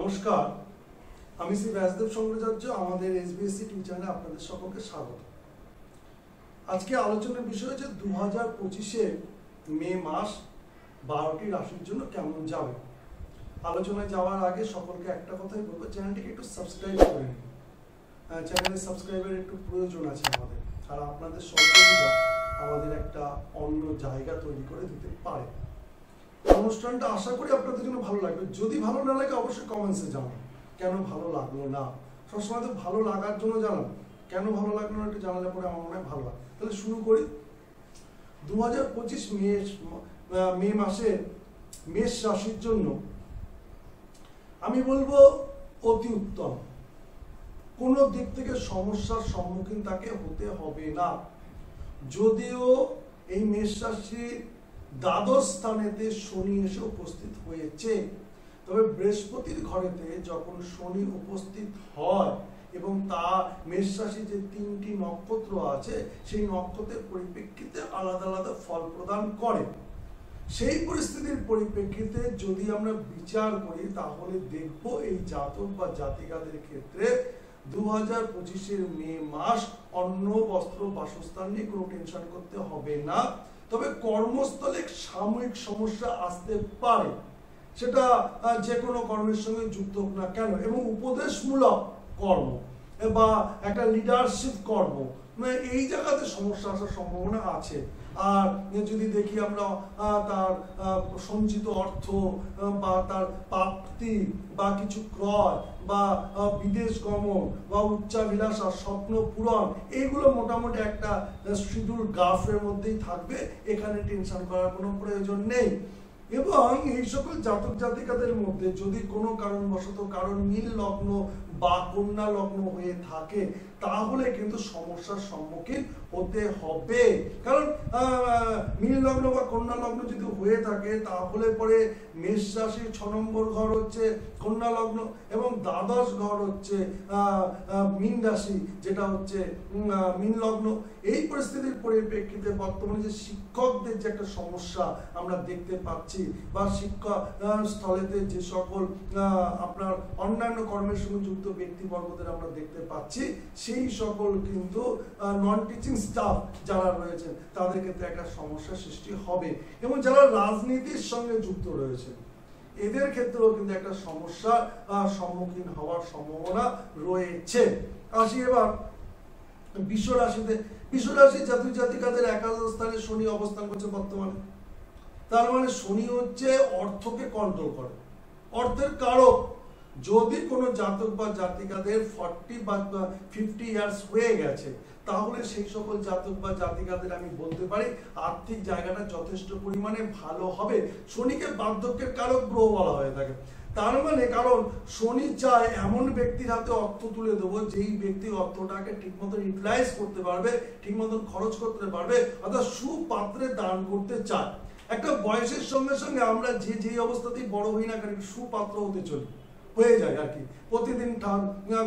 নমস্কার, আমি শ্রী ব্যাসদেব শঙ্করাচার্য। আমাদের এসবিএসসি টিউশনে আপনাদের সকলকে স্বাগত। আজকে আলোচনার বিষয় হচ্ছে 2025-এ মে মাস 12টি রাশির জন্য কেমন যাবে। আলোচনায় যাওয়ার আগে সকলকে একটা কথাই বলবো, চ্যানেলটিকে একটু সাবস্ক্রাইব করে নিন। চ্যানেলে সাবস্ক্রাইবের একটু প্রয়োজন আছে আমাদের, আর আপনাদের সহযোগিতা আমাদের একটা অন্য জায়গা তৈরি করে দিতে পারে। অনুষ্ঠানটা আশা করি আপনাদের জন্য ভালো লাগবে। যদি ভালো না লাগে অবশ্যই কমেন্টসে জানান কেন ভালো লাগলো না। সবসময় তো ভালো লাগার জন্য জানান, কেন ভালো লাগলো না একটু জানালে পরে আমার মনে হয় ভালো লাগে। তাহলে শুরু করি। 2025 মে মাসে মেষ রাশির জন্য আমি বলবো অতি উত্তম। কোনো দিক থেকে সমস্যার সম্মুখীন তাকে হতে হবে না। যদিও এই মেষ রাশির দ্বাদশ স্থানেতে শনি এসে উপস্থিত হয়েছে, তবে বৃহস্পতির ঘরেতে যখন শনি উপস্থিত হয় এবং তা মেষ রাশি যে 3টি নক্ষত্র আছে সেই নক্ষত্রের পরিপ্রেক্ষিতে আলাদা আলাদা ফল প্রদান করে। সেই পরিস্থিতির পরিপ্রেক্ষিতে যদি আমরা বিচার করি তাহলে দেখব এই জাতক বা জাতিকাদের ক্ষেত্রে 2025-এর মে মাস অন্ন বস্ত্র বাসস্থান নিয়ে কোনো টেনশন করতে হবে না। তবে কর্মস্থলে সাময়িক সমস্যা আসতে পারে, সেটা যে কোনো কর্মের সঙ্গে যুক্ত হোক না কেন, এবং উপদেশমূলক কর্ম বা একটা লিডারশিপ কর্ম, মানে এই জায়গাতে সমস্যা আসার সম্ভাবনা আছে। আর যদি দেখি আমরা তার সঞ্চিত অর্থ বা তার প্রাপ্তি বা কিছু ক্রয় বা বিদেশ গমন বা উচ্চাভিলাষা স্বপ্ন পূরণ, এইগুলো মোটামুটি একটা শিডিউল গ্রাফের মধ্যেই থাকবে, এখানে টেনশন করার কোনো প্রয়োজন নেই। এবং এই সকল জাতক জাতিকাদের মধ্যে যদি কোনো কারণবশত কারণ মীন লগ্ন বা কন্যা লগ্ন হয়ে থাকে তাহলে কিন্তু সমস্যার সম্মুখীন হতে হবে। কারণ মীন লগ্ন বা কন্যা লগ্ন যদি হয়ে থাকে তাহলে পরে মেষ রাশির 6 নম্বর ঘর হচ্ছে কন্যা লগ্ন এবং দ্বাদশ ঘর হচ্ছে মীন রাশি, যেটা হচ্ছে মীন লগ্ন। এই পরিস্থিতির পরিপ্রেক্ষিতে বর্তমানে যে শিক্ষকদের যে একটা সমস্যা আমরা দেখতে পাচ্ছি বা শিক্ষা স্থলেতে যে সকল আপনার অন্যান্য কর্মের সঙ্গে যুক্ত ব্যক্তিবর্গদের আমরা দেখতে পাচ্ছি, সেই সকল কিন্তু নন টিচিং স্টাফ যারা রয়েছেন তাদের ক্ষেত্রে একটা সমস্যার সৃষ্টি হবে। এবং যারা রাজনীতির সঙ্গে যুক্ত রয়েছে এদের ক্ষেত্রেও কিন্তু একটা সমস্যার সম্মুখীন হওয়ার সম্ভাবনা রয়েছে। আসি এবার বৃষ রাশিতে। বৃষ রাশির জাতক জাতিকাদের একাদশ স্থানে শনি অবস্থান করছে বর্তমানে। তার মানে শনি হচ্ছে অর্থকে কন্ট্রোল করে, অর্থের কারক। যদি কোনো জাতক বা জাতিকাদের 40 বা 50 ইয়ার্স হয়ে গেছে তাহলে সেই সকল জাতক বা জাতিকাদের আমি বলতে পারি আর্থিক জায়গাটা যথেষ্ট পরিমাণে ভালো হবে। শনিকে বার্ধক্যের কারক গ্রহ বলা হয়ে থাকে। তার মানে কারণ শনি চায় এমন ব্যক্তির হাতে অর্থ তুলে দেবো যেই ব্যক্তি অর্থটাকে ঠিক মতন ইউটিলাইজ করতে পারবে, ঠিক মতন খরচ করতে পারবে, অর্থাৎ সুপাত্রে দান করতে চায়। একটা বয়সের সঙ্গে সঙ্গে আমরা যে অবস্থাতেই বড় হই না কেন সুপাত্র হতে চলি হয়ে যায় আর কি। প্রতিদিন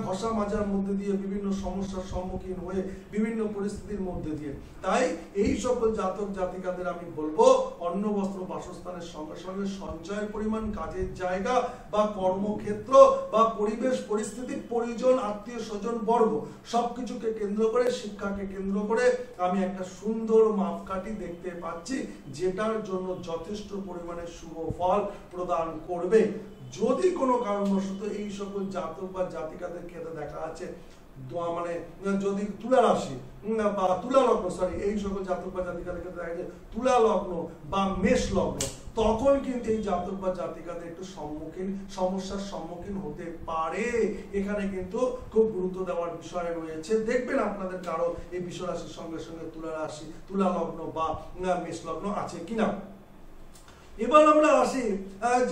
ঘষা মাজার মধ্যে দিয়ে বিভিন্ন সমস্যার সম্মুখীন হয়ে বিভিন্ন পরিস্থিতির মধ্যে দিয়ে, তাই এই সকল জাতক জাতিকাদের আমি বলবো অন্ন বস্ত্র বাসস্থানের সঙ্গে সঙ্গে সঞ্চয়ের পরিমাণ, কাজের জায়গা বা কর্মক্ষেত্র বা পরিবেশ পরিস্থিতি, পরিজন, আত্মীয় স্বজন বর্গ সবকিছুকে কেন্দ্র করে, শিক্ষাকে কেন্দ্র করে আমি একটা সুন্দর মাপকাঠি দেখতে পাচ্ছি যেটার জন্য যথেষ্ট পরিমাণে শুভ ফল প্রদান করবে। যদি কোনো কারণবশত এই সকল জাতক বা জাতিকাদের ক্ষেত্রে দেখা আছে মানে যদি তুলা রাশি বা তুলা লগ্ন এই সকল জাতক বা জাতিকাদের ক্ষেত্রে দেখা যায় তুলা লগ্ন বা মেষ লগ্ন, তখন কিন্তু এই জাতক বা জাতিকাদের একটু সমস্যার সম্মুখীন হতে পারে। এখানে কিন্তু খুব গুরুত্ব দেওয়ার বিষয় রয়েছে। দেখবেন আপনাদের কারো এই বৃষ রাশির সঙ্গে সঙ্গে তুলা রাশি, তুলা লগ্ন বা মেষ লগ্ন আছে কিনা। এবার আমরা আসি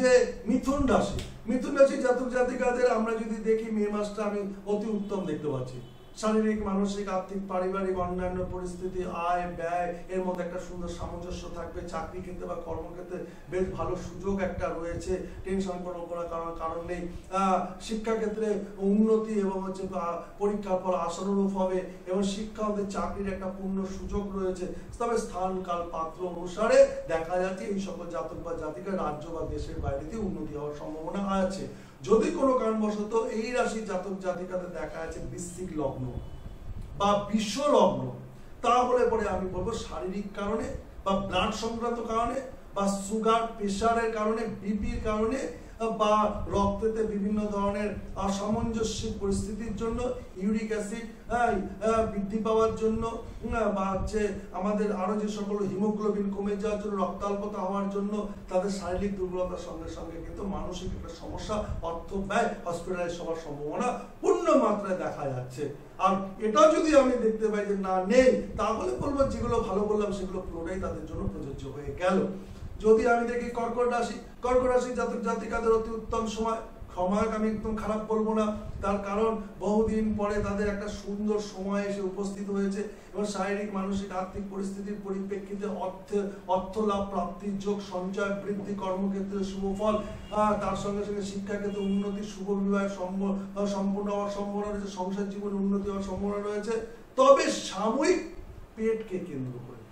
যে মিথুন রাশি। মিথুন রাশি জাতক জাতিকাদের আমরা যদি দেখি মে মাসটা আমি অতি উত্তম দেখতে পাচ্ছি। শারীরিক, মানসিক, আর্থিক, পারিবারিক, অন্যান্য পরিস্থিতি, আয় ব্যয় এর মধ্যে একটা সুন্দর সামঞ্জস্য থাকবে। চাকরি ক্ষেত্রে বা কর্মক্ষেত্রে বেশ ভালো সুযোগ একটা রয়েছে, টেনশন করার কারণ নেই। শিক্ষাক্ষেত্রে উন্নতি এবং হচ্ছে পরীক্ষার ফল আশানুরূপ হবে এবং শিক্ষা হতে চাকরির একটা পূর্ণ সুযোগ রয়েছে। তবে স্থান কাল পাত্র অনুসারে দেখা যাচ্ছে এই সকল জাতক বা জাতিকা রাজ্য বা দেশের বাইরেতে উন্নতি হওয়ার সম্ভাবনা আছে। যদি কোনো কারণবশত এই রাশি জাতক জাতিকাতে দেখা আছে বৃশ্চিক লগ্ন বা বিশ্ব লগ্ন, তাহলে পরে আমি বলবো শারীরিক কারণে বা ব্লাড সংক্রান্ত কারণে বা সুগার প্রেশারের কারণে, বিপির কারণে বা রক্তেতে বিভিন্ন ধরনের অসামঞ্জস্যিক পরিস্থিতির জন্য, ইউরিক অ্যাসিড বৃদ্ধি পাওয়ার জন্য বা হচ্ছে আমাদের আরো যে সকল হিমোগ্লোবিন কমে যাওয়ার জন্য, রক্তাল্পতা হওয়ার জন্য, তাদের শারীরিক দুর্বলতার সঙ্গে সঙ্গে কিন্তু মানসিক একটা সমস্যা, অর্থ ব্যয়, হসপিটালাইজ হওয়ার সম্ভাবনা পূর্ণ মাত্রায় দেখা যাচ্ছে। আর এটা যদি আমি দেখতে পাই যে না নেই, তাহলে বলবো যেগুলো ভালো বললাম সেগুলো পুরোটাই তাদের জন্য প্রযোজ্য হয়ে গেল। যদি আমি দেখি কর্কট রাশি জাতক জাতিকাদের অতি উত্তম সময় আমি একদম খারাপ বলবো না, তার কারণ বহুদিন পরে তাদের একটা সুন্দর সময় এসে উপস্থিত হয়েছে এবং শারীরিক, মানসিক, আর্থিক পরিস্থিতির পরিপ্রেক্ষিতে অর্থ লাভ প্রাপ্তির যোগ, সঞ্চয় বৃদ্ধি, কর্মক্ষেত্রে শুভ ফল, তার সঙ্গে সঙ্গে শিক্ষাক্ষেত্রে উন্নতি, শুভ বিবাহের সম্পূর্ণ হওয়ার সম্ভাবনা রয়েছে, সংসার জীবনে উন্নতি হওয়ার সম্ভাবনা রয়েছে। তবে সাময়িক পেটকে কেন্দ্র করে,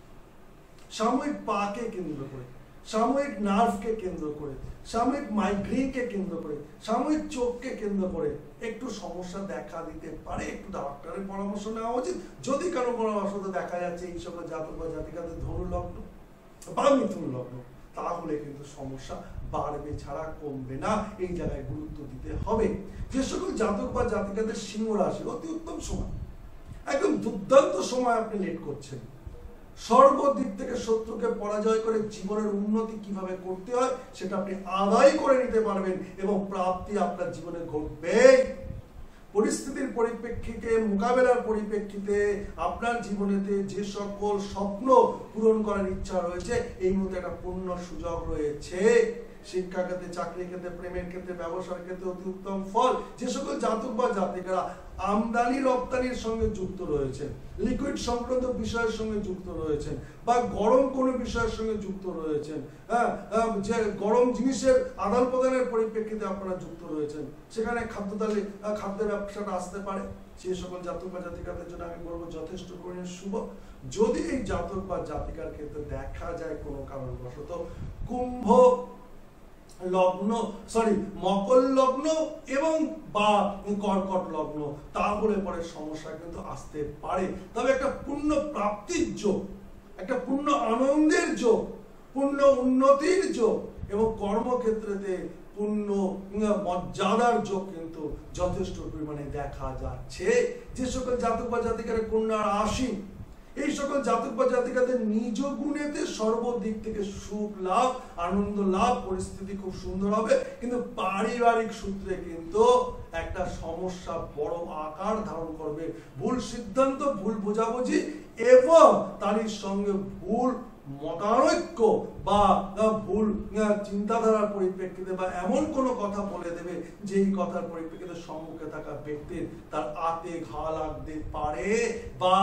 সাময়িক পাকে কেন্দ্র করে, সাময়িক নার্ভকে কেন্দ্র করে, সাময়িক মাইগ্রেনকে কেন্দ্র করে, সাময়িক চোখকে কেন্দ্র করে একটু সমস্যা দেখা দিতে পারে। একটু ডাক্তারের পরামর্শ নেওয়া উচিত। যদি কারো পরামর্শ দেখা যাচ্ছে এই সকল জাতক বা জাতিকাদের ধনু লগ্ন বা মিথুন লগ্ন, তাহলে কিন্তু সমস্যা বাড়বে ছাড়া কমবে না। এই জায়গায় গুরুত্ব দিতে হবে। যে সকল জাতক বা জাতিকাদের সিংহ রাশি, অতি উত্তম সময়, একদম দুর্দান্ত সময় আপনি লেট করছেন। সর্বদিক থেকে শত্রুকে পরাজয় করে জীবনের উন্নতি কিভাবে করতে হয় সেটা আপনি আদায় করে নিতে পারবেন এবং প্রাপ্তি আপনার জীবনে ঘটবে। পরিস্থিতির পরিপ্রেক্ষিতে, মোকাবেলার পরিপ্রেক্ষিতে আপনার জীবনেতে যে সকল স্বপ্ন পূরণ করার ইচ্ছা রয়েছে, এই মুহূর্তে একটা পূর্ণ সুযোগ রয়েছে। শিক্ষা ক্ষেত্রে, চাকরি ক্ষেত্রে, প্রেমের ক্ষেত্রে, ব্যবসার ক্ষেত্রে অতি উত্তম ফল। যে সকল জাতক বা জাতিকারা আমদানি রপ্তানির সঙ্গে যুক্ত রয়েছেন, লিকুইড সংক্রান্ত বিষয়ের সঙ্গে যুক্ত রয়েছেন বা গরম কোনো বিষয়ের সঙ্গে যুক্ত রয়েছেন, যে গরম জিনিসের আদান প্রদানের পরিপ্রেক্ষিতে আপনারা যুক্ত রয়েছেন, সেখানে খাদ্যের ব্যবসাটা আসতে পারে। সেই সকল জাতক বা জাতিকাদের জন্য আমি বলবো যথেষ্ট পরিমাণে শুভ। যদি এই জাতক বা জাতিকার ক্ষেত্রে দেখা যায় কোনো কারণবশত কুম্ভ লগ্ন, মকর লগ্ন এবং বা কর্কট লগ্ন, তাহলে পরে সমস্যা কিন্তু আসতে পারে। তবে একটা পূর্ণ প্রাপ্তির যোগ, একটা পূর্ণ আনন্দের যোগ, পূর্ণ উন্নতির যোগ এবং কর্মক্ষেত্রেতে পূর্ণ মর্যাদার যোগ কিন্তু যথেষ্ট পরিমাণে দেখা যাচ্ছে। যে সকল জাতক বা জাতিকারা কন্যা রাশি, এই সকল জাতক বা জাতিকাদের নিজ গুণেতে সর্বদিক থেকে সুখ লাভ, আনন্দ লাভ, পরিস্থিতি খুব সুন্দর হবে, কিন্তু পারিবারিক সূত্রে কিন্তু একটা সমস্যা বড় আকার ধারণ করবে। ভুল সিদ্ধান্ত, ভুল বোঝাবুঝি এবং তারই সঙ্গে ভুল মতানৈক্য বা ভুল চিন্তাধারার পরিপ্রেক্ষিতে বা এমন কোনো কথা বলে দেবে যেই কথার পরিপ্রেক্ষিতে সম্মুখে থাকা ব্যক্তির তার আতে ঘা লাগতে পারে বা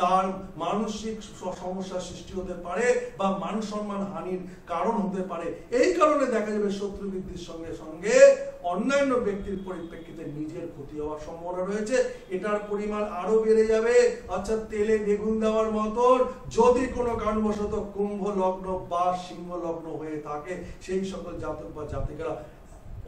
তার মানসিক সমস্যার সৃষ্টি হতে পারে বা মান সম্মান হানির কারণ হতে পারে। এই কারণে দেখা যাবে শত্রু বৃদ্ধির সঙ্গে সঙ্গে অন্যান্য ব্যক্তির পরিপ্রেক্ষিতে নিজের ক্ষতি হওয়ার সম্ভাবনা রয়েছে। এটার পরিমাণ আরো বেড়ে যাবে, অর্থাৎ তেলে বেগুন দেওয়ার মতন। যদি কোনো কারণবশত কুম্ভ লগ্ন বা সিংহ লগ্ন হয়ে থাকে, সেই সকল জাতক বা জাতিকারা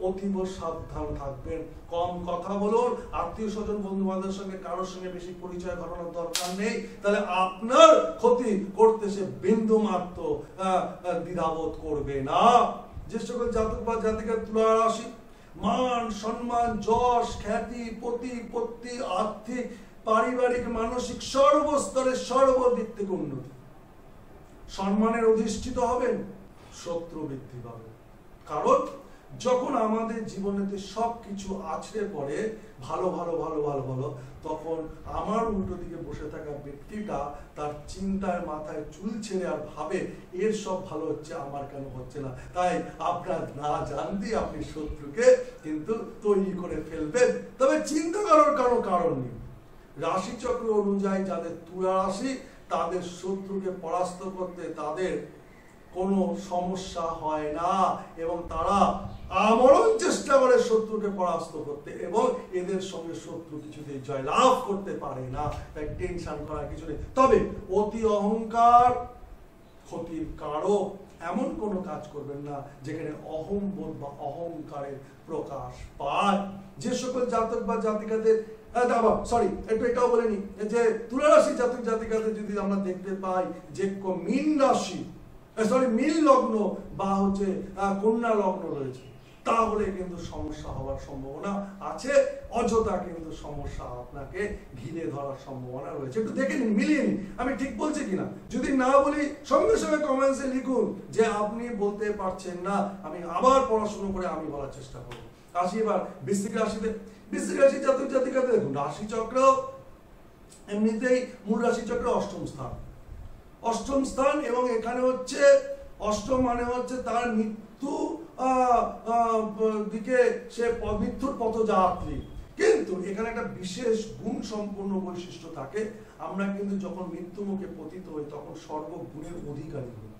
অতীব সাবধান থাকবেন। কম কথা বলুন, আত্মীয় স্বজন, বন্ধু বান্ধবের সঙ্গে কারোর সঙ্গে বেশি পরিচয় ঘটানোর দরকার নেই, তাহলে আপনার ক্ষতি করতে সে বিন্দু মাত্র দ্বিধাবোধ করবে না। যে সকল জাতক বা জাতিকার তুলা রাশি, মান সম্মান, যশ, খ্যাতি, প্রতিপত্তি, আর্থিক, পারিবারিক, মানসিক সর্বস্তরে সর্বদিক থেকে উন্নতি, সম্মানের অধিষ্ঠিত হবেন, শত্রু বৃদ্ধি পাবে। কারণ যখন আমাদের জীবনেতে সবকিছু আছড়ে পড়ে ভালো ভালো ভালো ভালো ভালো, তখন আমার উল্টো দিকে বসে থাকা ব্যক্তিটা তার চিন্তায় মাথায় চুল ছেড়ে আর ভাবে এর সব ভালো হচ্ছে, আমার কেন হচ্ছে না। তাই আপনার না জানতেই আপনি শত্রুকে কিন্তু তৈরি করে ফেলবেন। তবে চিন্তা করার কারণ নেই। রাশিচক্র অনুযায়ী যাদের তুলা রাশি, তাদের শত্রুকে পরাস্ত করতে তাদের কোনো সমস্যা হয় না এবং তারা আমরণ চেষ্টা করে শত্রুকে পরাস্ত করতে এবং এদের সঙ্গে শত্রু কিছুতেই জয়লাভ করতে পারে না। তাই টেনশন করার কিছু নেই। তবে অতি অহংকার ক্ষতির কারক এমন কোনো কাজ করবেন না যেখানে অহংবোধ বা অহংকারের প্রকাশ পায়। যে সকল জাতক বা জাতিকাদের একটু এটাও বলে নি যে তুলা রাশি জাতক জাতিকাদের যদি আমরা দেখতে পাই যে মীন রাশি মীন লগ্ন বা হচ্ছে কন্যা লগ্ন রয়েছে, তাহলে কিন্তু সমস্যা হওয়ার সম্ভাবনা আছে, অযথা কিন্তু সমস্যা আপনাকে ঘিরে ধরার সম্ভাবনা রয়েছে। একটু দেখে নিন, মিলিয়ে নিন আমি ঠিক বলছি কিনা। যদি না বলি সঙ্গে সঙ্গে কমেন্টসে লিখুন যে আপনি বলতে পারছেন না, আমি আবার পড়াশোনা করে আমি বলার চেষ্টা করব। আসি এবার বৃশ্চিক রাশিতে। বৃশ্চিক রাশি জাতক জাতিকাদের দেখুন রাশি চক্র এমনিতেই মূল রাশি চক্র অষ্টম স্থান এবং এখানে হচ্ছে অষ্টম মানে হচ্ছে তার মৃত্যু দিকে সে মৃত্যুর পথযাত্রী। কিন্তু এখানে একটা বিশেষ গুণ সম্পন্ন বৈশিষ্ট্য থাকে, আমরা কিন্তু যখন মৃত্যু মুখে পতিত হই তখন সর্বগুণের অধিকারী হই,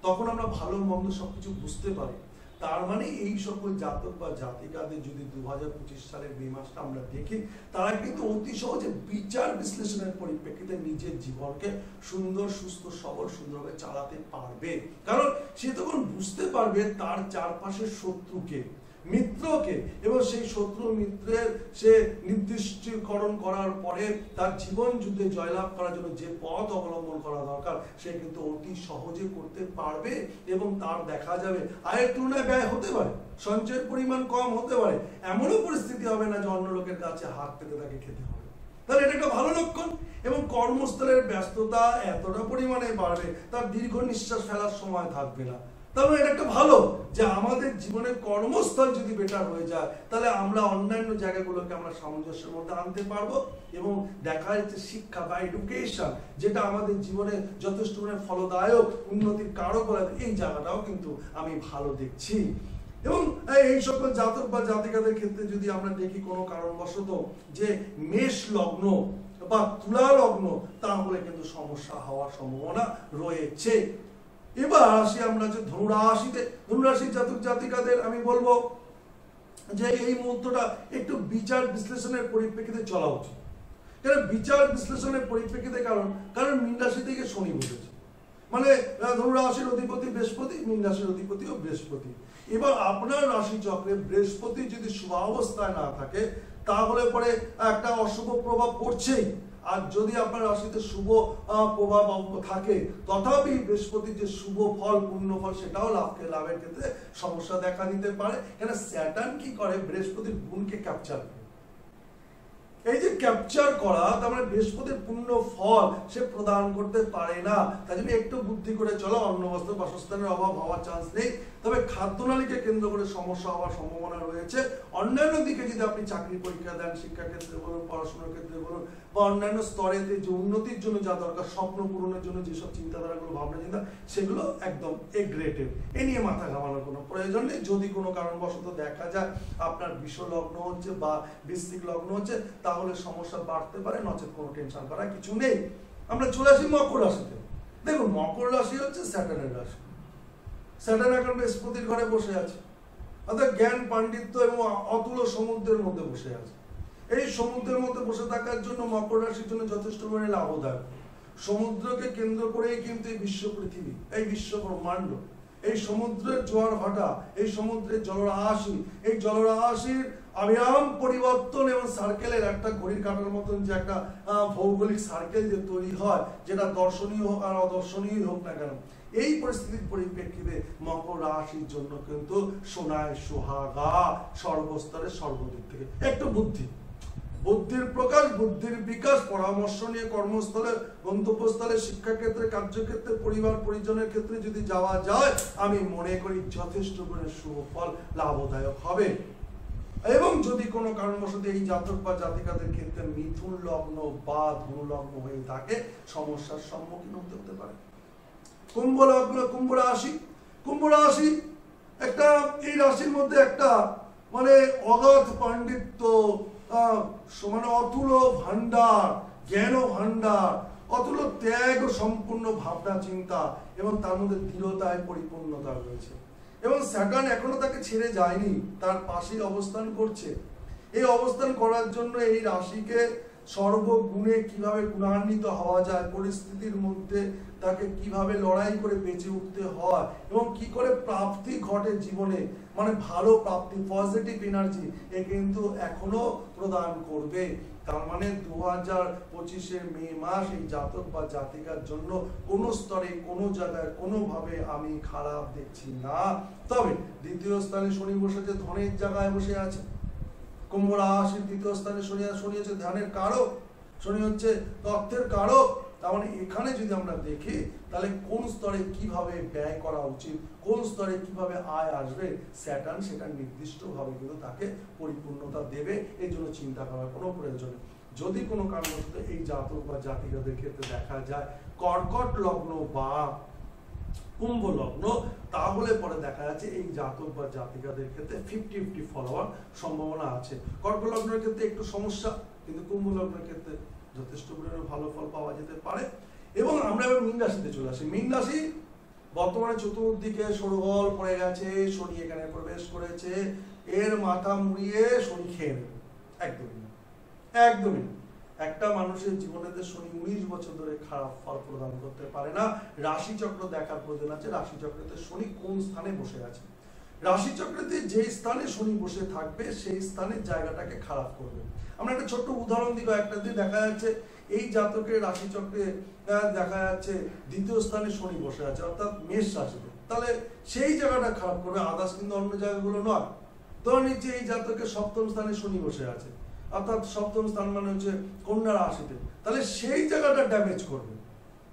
তখন আমরা ভালো মন্দ সবকিছু বুঝতে পারি। তার মানে এই সকল জাতক বা জাতিকাদের যদি 2025 সালের মে মাসটা আমরা দেখি, তারা কিন্তু অতি সহজে বিচার বিশ্লেষণের পরিপ্রেক্ষিতে নিজের জীবনকে সুন্দর সুস্থ সবল সুন্দরভাবে চালাতে পারবে। কারণ সে তখন বুঝতে পারবে তার চারপাশের শত্রুকে, মিত্রকে, এবং সেই শত্রু মিত্রের সে নির্দিষ্টকরণ করার পরে তার জীবন যুদ্ধে জয়লাভ করার জন্য যে পথ অবলম্বন করা দরকার সে কিন্তু অতি সহজে করতে পারবে। এবং তার দেখা যাবে আয়ের তুলনায় ব্যয় হতে পারে, সঞ্চয়ের পরিমাণ কম হতে পারে, এমনও পরিস্থিতি হবে না যে অন্য লোকের কাছে হাত পেতে তাকে খেতে হবে। তাহলে এটা একটা ভালো লক্ষণ। এবং কর্মস্থলের ব্যস্ততা এতটা পরিমাণে বাড়বে তার দীর্ঘ নিঃশ্বাস ফেলার সময় থাকবে না। তাহলে এটা একটা ভালো যে আমাদের জীবনের কর্মস্থল যদি বেটার হয়ে যায় তাহলে আমরা অন্যান্য জায়গাগুলোকে আমরা সামঞ্জস্যের মধ্যে আনতে পারবো। এবং দেখা যাচ্ছে শিক্ষা বা এডুকেশন যেটা আমাদের জীবনে যথেষ্ট ফলদায়ক উন্নতির কারক বলে, এই জায়গাটাও কিন্তু আমি ভালো দেখছি। এবং এই সকল জাতক বা জাতিকাদের ক্ষেত্রে যদি আমরা দেখি কোনো কারণবশত যে মেষ লগ্ন বা তুলা লগ্ন, তাহলে কিন্তু সমস্যা হওয়ার সম্ভাবনা রয়েছে। এবার আসি আমরা যে ধনুরাশিতে। ধনুরাশির জাতক জাতিকাদের আমি বলবো যে এই মুহূর্তটা একটু বিচার বিশ্লেষণের পরিপ্রেক্ষিতে চলা উচিত। কারণ বিচার বিশ্লেষণের পরিপ্রেক্ষিতে কারণ মীন রাশি থেকে শনি বসেছে, মানে ধনুরাশির অধিপতি বৃহস্পতি, মীন রাশির অধিপতিও বৃহস্পতি। এবার আপনার রাশি চক্রে বৃহস্পতি যদি শুভাবস্থায় না থাকে তাহলে পরে একটা অশুভ প্রভাব পড়ছেই। আর যদি আপনার রাশিতে শুভ প্রভাব থাকে তথাপি বৃহস্পতির যে শুভ ফল পূর্ণ ফল সেটাও লাভের ক্ষেত্রে সমস্যা দেখা দিতে পারে। কেন স্যাটার্ন কি করে বৃহস্পতির গুণকে ক্যাপচার করে, এই যে ক্যাপচার করা তার মানে বৃহস্পতির পূর্ণ ফল সে প্রদান করতে পারে না। তাই জন্য একটু বুদ্ধি করে চলা, অন্ন বস্ত্র বাসস্থানের অভাব হওয়ার চান্স নেই, তবে খাদ্যনালীকে কেন্দ্র করে সমস্যা হওয়ার সম্ভাবনা রয়েছে। অন্যান্য দিকে যদি আপনি চাকরি পরীক্ষা দেন, শিক্ষা ক্ষেত্রে বলুন, পড়াশোনার ক্ষেত্রে বলুন, বা অন্যান্য স্তরেতে যে উন্নতির জন্য যা দরকার, স্বপ্ন পূরণের জন্য যেসব চিন্তাধারাগুলো ভাবনা চিন্তা সেগুলো একদম এগ্রেটেড, এ নিয়ে মাথা ঘামানোর কোনো প্রয়োজন নেই। যদি কোনো কারণবশত দেখা যায় আপনার বিষ লগ্ন হচ্ছে বা বৃশ্চিক লগ্ন হচ্ছে তাহলে সমস্যা বাড়তে পারে, নচেত কোনো টেনশন করার কিছু নেই। আমরা চলে আসি মকর রাশিতে। দেখুন মকর রাশি হচ্ছে স্যাটার্নের রাশি। স্যাটার্ন এখন বৃহস্পতির ঘরে বসে আছে, অর্থাৎ জ্ঞান পাণ্ডিত্য এবং অতুল সমুদ্রের মধ্যে বসে আছে। এই সমুদ্রের মধ্যে বসে থাকার জন্য মকর রাশির জন্য যথেষ্ট পরিমাণে লাভদায়ক। সমুদ্রকে কেন্দ্র করেই কিন্তু এই বিশ্ব পৃথিবী, এই বিশ্ব ব্রহ্মাণ্ড, এই সমুদ্রের জোয়ার ভাটা, এই সমুদ্রের জলরাশি, এই জলরাশির আবিরাম পরিবর্তন এবং সার্কেলের একটা ঘড়ির কাঁটার মতন যে একটা ভৌগোলিক সার্কেল যে তৈরি হয়, যেটা দর্শনীয় হোক আর অদর্শনীয় হোক না কেন, এই পরিস্থিতির পরিপ্রেক্ষিতে মকর রাশির জন্য কিন্তু সোনায় সোহাগা সর্বস্তরে সর্বদিক থেকে। একটু বুদ্ধির প্রকাশ, বুদ্ধির বিকাশ, পরামর্শ নিয়ে কর্মস্থলে, গন্তব্যস্থলে, শিক্ষাক্ষেত্রে, কার্যক্ষেত্রে, পরিবার পরিজনের ক্ষেত্রে যদি যাওয়া যায় আমি মনে করি যথেষ্ট করে শুভ ফল লাভদায়ক হবে। এবং যদি কোনো কারণবশত এই জাতক বা জাতিকাদের ক্ষেত্রে মিথুন লগ্ন বা ধনু লগ্ন হয়ে থাকে সমস্যার সম্মুখীন হতে পারে। কুম্ভ লগ্ন, কুম্ভ রাশি একটা, এই রাশির মধ্যে একটা মানে অগাধ পাণ্ডিত্য, মানে অতুল ভান্ডার, জ্ঞান ভান্ডার, অতুল ত্যাগ ও সম্পূর্ণ ভাবনা চিন্তা এবং তার মধ্যে দৃঢ়তায় পরিপূর্ণতা রয়েছে। এবং স্যাটার্ন এখনো তাকে ছেড়ে যায়নি, তার পাশেই অবস্থান করছে। এই অবস্থান করার জন্য এই রাশিকে সর্বগুণে কিভাবে গুণান্বিত হওয়া যায়, পরিস্থিতির মধ্যে তাকে কিভাবে লড়াই করে বেঁচে উঠতে হয় এবং কি করে প্রাপ্তি ঘটে জীবনে, মানে ভালো প্রাপ্তি, পজিটিভ এনার্জি এ কিন্তু এখনো প্রদান করবে। তার মানে 2025 মে মাস এই জাতক বা জাতিকার জন্য কোনো স্তরে, কোনো জায়গায়, কোনোভাবে আমি খারাপ দেখছি না। তবে দ্বিতীয় স্থানে শনি বসেছে, ধনের জায়গায় বসে আছে। কুম্ভ রাশির দ্বিতীয় স্থানে শনি হচ্ছে ধ্যানের কারক, শনি হচ্ছে তথ্যের কারক। তার মানে এখানে যদি আমরা দেখি তাহলে কোন স্তরে কিভাবে ব্যয় করা উচিত, কোন স্তরে কিভাবে আয় আসবে, স্যাটার্ন সেটা নির্দিষ্টভাবে কিন্তু তাকে পরিপূর্ণতা দেবে। এই জন্য চিন্তা করার কোনো প্রয়োজন নেই। যদি কোনো কারণবশত এই জাতক বা জাতিকাদের ক্ষেত্রে দেখা যায় কর্কট লগ্ন বা কুম্ভ লগ্ন, তাহলে পরে দেখা যাচ্ছে এই জাতক বা জাতিকাদের ক্ষেত্রে 50-50 ফল হওয়ার সম্ভাবনা আছে। কর্কট লগ্নের ক্ষেত্রে একটু সমস্যা, কিন্তু কুম্ভ লগ্নের ক্ষেত্রে যথেষ্ট পরিমাণে ভালো ফল পাওয়া যেতে পারে। এবং আমরা এবার মীন রাশিতে চলে আসি। মীন রাশি বর্তমানে চতুর্দিকে সরগোল পড়ে গেছে, শনি এখানে প্রবেশ করেছে, এর মাথা মুড়িয়ে শনি খেয়ে নেবে। একদমই একটা মানুষের জীবনে শনি 19 বছর ধরে খারাপ ফল প্রদান করতে পারে না। রাশিচক্র দেখার প্রয়োজন আছে, রাশিচক্রতে শনি কোন স্থানে বসে আছে। রাশিচক্রতে যে স্থানে শনি বসে থাকবে সেই স্থানের জায়গাটাকে খারাপ করবে। আমরা একটা ছোট্ট উদাহরণ দিব, একটা দিয়ে দেখা যাচ্ছে এই জাতকের রাশিচক্রে দেখা যাচ্ছে দ্বিতীয় স্থানে শনি বসে আছে, অর্থাৎ মেষ রাশিতে, তাহলে সেই জায়গাটা খারাপ করবে, আদার্স কিন্তু অন্য জায়গাগুলো নয়। ধরে নিচ্ছে এই জাতকের সপ্তম স্থানে শনি বসে আছে, অর্থাৎ সপ্তম স্থান মানে হচ্ছে কন্যা রাশিতে, তাহলে সেই জায়গাটা ড্যামেজ করবে।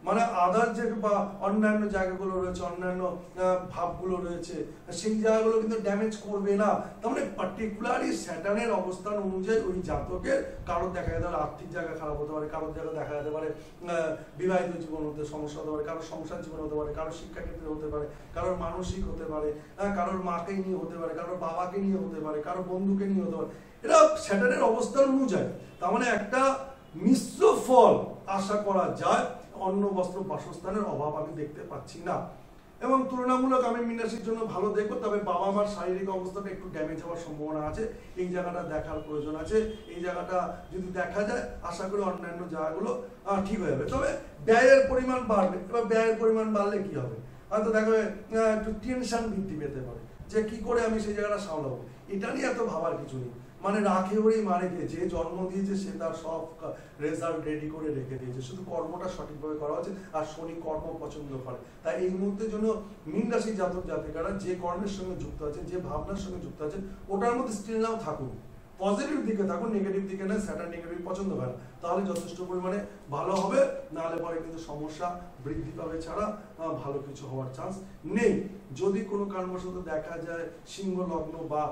মানে আদার যে বা অন্যান্য জায়গাগুলো রয়েছে, অন্যান্য ভাবগুলো রয়েছে, সেই জায়গাগুলো কিন্তু ড্যামেজ করবে না। তার মানে পার্টিকুলারলি স্যাটার্নের অবস্থান অনুযায়ী ওই জাতকের কারোর দেখা যেতে পারে আর্থিক জায়গা খারাপ হতে পারে, কারোর জায়গা দেখা যেতে পারে বিবাহিত জীবন হতে সমস্যা হতে পারে, কারোর সংসার জীবন হতে পারে, কারোর শিক্ষাক্ষেত্রে হতে পারে, কারোর মানসিক হতে পারে, কারোর মাকে নিয়ে হতে পারে, কারোর বাবাকে নিয়ে হতে পারে, কারোর বন্ধুকে নিয়ে হতে পারে। এটা স্যাটার্নের অবস্থান অনুযায়ী, তার মানে একটা মিশ্র ফল আশা করা যায়। অন্ন বস্ত্র বাসস্থানের অভাব আমি দেখতে পাচ্ছি না, এবং তুলনামূলক আমি মীন রাশির জন্য ভালো দেখবো। তবে বাবা মার শারীরিক অবস্থাটা একটু ড্যামেজ হওয়ার সম্ভাবনা আছে, এই জায়গাটা দেখার প্রয়োজন আছে। এই জায়গাটা যদি দেখা যায় আশা করি অন্যান্য জায়গাগুলো ঠিক হয়ে যাবে। তবে ব্যয়ের পরিমাণ বাড়বে। এবার ব্যয়ের পরিমাণ বাড়লে কি হবে, হয়তো দেখা যাবে একটু টেনশন বৃদ্ধি পেতে পারে যে কি করে আমি সেই জায়গাটা সামলাবো। এটা নিয়ে এত ভাবার কিছু নেই, মানে রাখে ওরই মানে যে জন্ম দিয়েছে সে তার সব রেজাল্ট রেডি করে রেখে দিয়েছে, শুধু কর্মটা সঠিকভাবে করা হচ্ছে। আর শনি কর্ম পছন্দ করে, তাই এই মুহূর্তের জন্য মীন রাশি জাতক জাতিকারা যে কর্মের সঙ্গে যুক্ত আছে, যে ভাবনার সঙ্গে যুক্ত আছে, ওটার মধ্যে স্টিল নাও থাকুন, পজিটিভ দিকে থাকুন, নেগেটিভ দিকে না। স্যাটার্ন নেগেটিভ পছন্দ করে না, তাহলে যথেষ্ট পরিমাণে ভালো হবে, নাহলে পরে কিন্তু সমস্যা বৃদ্ধি পাবে ছাড়া ভালো কিছু হওয়ার চান্স নেই। যদি কোনো কারণবশত দেখা যায় সিংহ লগ্ন বা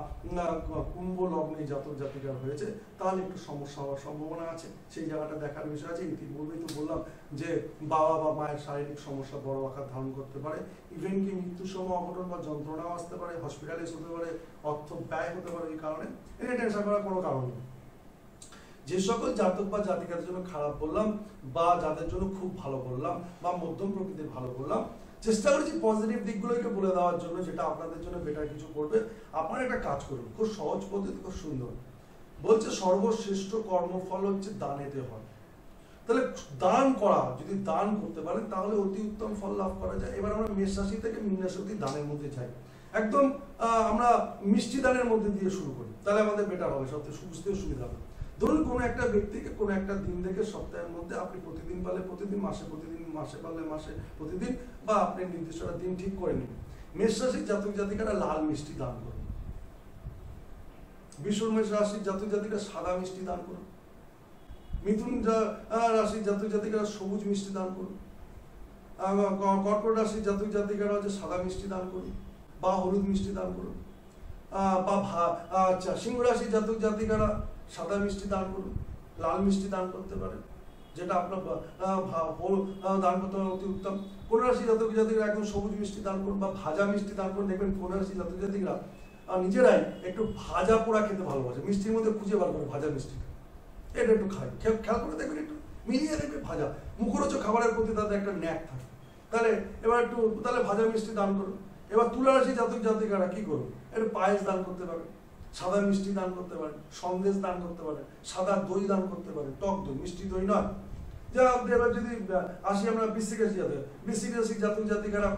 কুম্ভ লগ্নে জাতক জাতিকার হয়েছে, তাহলে একটু সমস্যা হওয়ার সম্ভাবনা আছে, সেই জায়গাটা দেখার বিষয় আছে। ইতিপূর্বেই তো বললাম যে বাবা বা মায়ের শারীরিক সমস্যা বড় আকার ধারণ করতে পারে, ইভেন কি মৃত্যুর সময় অঘটন বা যন্ত্রণাও আসতে পারে, হসপিটালাইজ হতে পারে, অর্থ ব্যয় হতে পারে। এই কারণে এটা টেনশন করার কোনো কারণ নেই। যে সকল জাতক বা জাতিকাদের জন্য খারাপ বললাম বা যাদের জন্য খুব ভালো বললাম বা মধ্যম প্রকৃতির ভালো বললাম, চেষ্টা করেছি পজিটিভ দিকগুলোকে বলে দেওয়ার জন্য, যেটা আপনাদের জন্য বেটার কিছু করবে। আপনারা একটা কাজ করুন, খুব সহজ পদ্ধতি, খুব সুন্দর। বলছে সর্বশ্রেষ্ঠ কর্মফল হচ্ছে দানেতে হয়। তাহলে দান করা, যদি দান করতে পারেন তাহলে অতি উত্তম ফল লাভ করা যায়। এবার আমরা মেষ রাশি থেকে মীন রাশি অবধি দানের মধ্যে যাই। একদম আমরা মিষ্টি দানের মধ্যে দিয়ে শুরু করি, তাহলে আমাদের বেটার হবে, সবচেয়ে বুঝতেও সুবিধা হবে। ধরুন কোনো একটা ব্যক্তিকে কোনো একটা দিন থেকে সপ্তাহের মধ্যে আপনি প্রতিদিন পারলে প্রতিদিন, মাসে প্রতিদিন, মাসে পারলে মাসে প্রতিদিন, বা আপনি নির্দিষ্ট একটা দিন ঠিক করে নিন। মেষ রাশির জাতক জাতিকারা লাল মিষ্টি দান করুন, বৃষ মেষ রাশির জাতক জাতিকারা সাদা মিষ্টি দান করুন, মিথুন রাশির জাতক জাতিকারা সবুজ মিষ্টি দান করুন, কর্কট রাশির জাতক জাতিকারা হচ্ছে সাদা মিষ্টি দান করুন বা হলুদ মিষ্টি দান করুন, বা আচ্ছা সিংহ রাশির জাতক জাতিকারা সাদা মিষ্টি দান করুন, লাল মিষ্টি দান করতে পারেন, যেটা আপনার দান করতে পারেন অতি উত্তম। কোন রাশি জাতক জাতিকরা একদম সবুজ মিষ্টি দান করুন বা ভাজা মিষ্টি দান করুন। দেখবেন কোন রাশি জাতক জাতিকরা নিজেরাই একটু ভাজা পোড়া খেতে ভালোবাসে, মিষ্টির মধ্যে খুঁজে বার করে ভাজা মিষ্টি, এটা একটু খাই, খেয়াল করে দেখবেন, একটু মিলিয়ে দেখবেন ভাজা, মুখরোচক খাবারের প্রতি তাদের একটা ন্যাক থাকে। তাহলে এবার একটু তাহলে ভাজা মিষ্টি দান করুন। এবার তুলা রাশি জাতক জাতিকারা কি করুন, একটু পায়েস দান করতে পারেন, সাদা মিষ্টি দান করতে পারেন, সন্দেশ দান করতে পারেন, সাদা দই দান করতে পারেন, টক দই, মিষ্টি দই নয়। যা এবার যদি আসি আমরা বৃশ্চিক রাশি জাতক, বৃশ্চিক রাশি জাতক জাতিকারা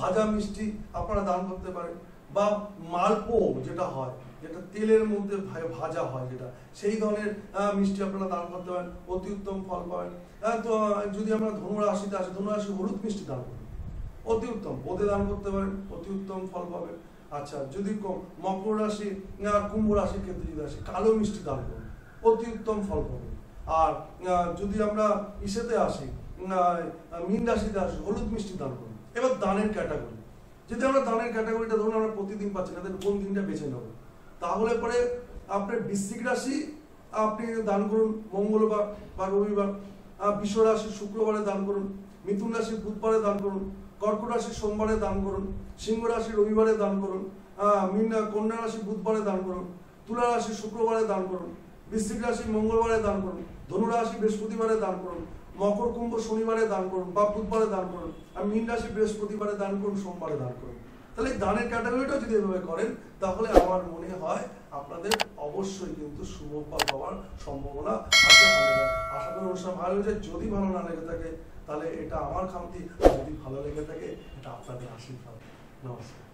ভাজা মিষ্টি আপনারা দান করতে পারেন, বা মালপো যেটা হয়, যেটা তেলের মধ্যে ভাজা হয়, যেটা সেই ধরনের মিষ্টি আপনারা দান করতে পারেন, অতি উত্তম ফল পাবেন। তো যদি আমরা ধনু রাশিতে আসি, ধনু রাশি হলুদ মিষ্টি দান করুন, অতি উত্তম, বোঁদে দান করতে পারেন, অতি উত্তম ফল পাবেন। আচ্ছা, যদি মকর রাশি আর কুম্ভ রাশির ক্ষেত্রে যদি আসি, কালো মিষ্টি দান করুন, অতি উত্তম ফল পাবেন। আর যদি আমরা ইসেতে আসি, মীন রাশিতে আসি, হলুদ মিষ্টি দান করুন। এবার দানের ক্যাটাগরি, যদি আমরা দানের ক্যাটাগরিটা ধরুন আমরা প্রতিদিন পাচ্ছি না, কোন দিনটা বেছে নেব, তাহলে পরে আপনার বৃশ্চিক রাশি আপনি দান করুন মঙ্গলবার বা রবিবার, বৃষ রাশি শুক্রবারে দান করুন, মিথুন রাশি বুধবারে দান করুন, কর্কট রাশি সোমবারে দান করুন, সিংহ রাশি রবিবারে দান করুন, কন্যা রাশি বুধবারে দান করুন, তুলা রাশি শুক্রবারে দান করুন, বৃশ্চিক রাশি মঙ্গলবারে দান করুন, ধনু রাশি বৃহস্পতিবারে দান করুন, মকর কুম্ভ শনিবারে দান করুন বা বুধবারে দান করুন, আর মীন রাশি বৃহস্পতিবারে দান করুন, সোমবারে দান করুন। তাহলে দানের ক্যাটাগরিটা যদি এভাবে করেন, তাহলে আমার মনে হয় আপনাদের অবশ্যই কিন্তু শুভ ফল পাওয়ার সম্ভাবনা আছে। আশা করি অনুষ্ঠান ভালো হয়েছে। যদি ভালো না লেগে থাকে তাহলে এটা আমার খামতি, যদি ভালো লেগে থাকে এটা আপনাদের আশীর্বাদ। নমস্কার।